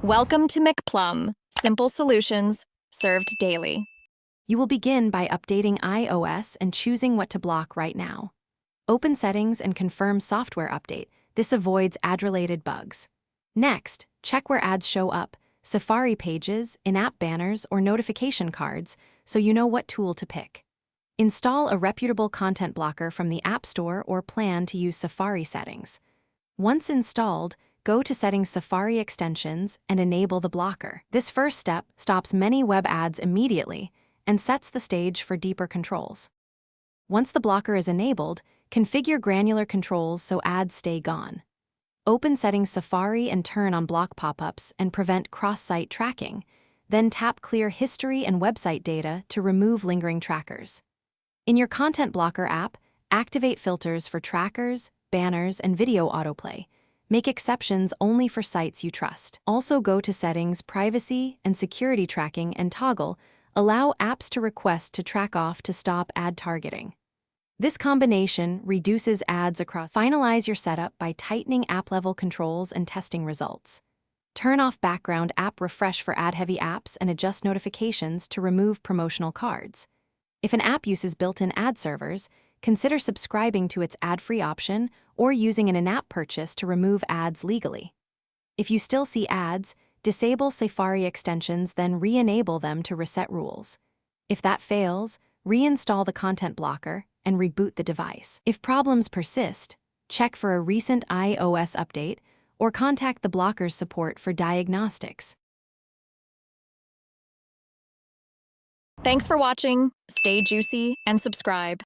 Welcome to McPlum, simple solutions served daily. You will begin by updating iOS and choosing what to block right now. Open Settings and confirm Software Update. This avoids ad-related bugs. Next, check where ads show up, Safari pages, in-app banners, or notification cards, so you know what tool to pick. Install a reputable content blocker from the App Store or plan to use Safari settings. Once installed, go to Settings Safari Extensions and enable the blocker. This first step stops many web ads immediately and sets the stage for deeper controls. Once the blocker is enabled, configure granular controls so ads stay gone. Open Settings Safari and turn on block pop-ups and prevent cross-site tracking. Then tap Clear History and Website Data to remove lingering trackers. In your Content Blocker app, activate filters for trackers, banners, and video autoplay. Make exceptions only for sites you trust. Also go to Settings, Privacy, and Security Tracking and toggle Allow apps to request to track off to stop ad targeting. This combination reduces ads across. Finalize your setup by tightening app-level controls and testing results. Turn off background app refresh for ad-heavy apps and adjust notifications to remove promotional cards. If an app uses built-in ad servers, consider subscribing to its ad-free option or using an in-app purchase to remove ads legally. If you still see ads, disable Safari extensions, then re-enable them to reset rules. If that fails, reinstall the content blocker and reboot the device. If problems persist, check for a recent iOS update or contact the blocker's support for diagnostics. Thanks for watching. Stay juicy and subscribe.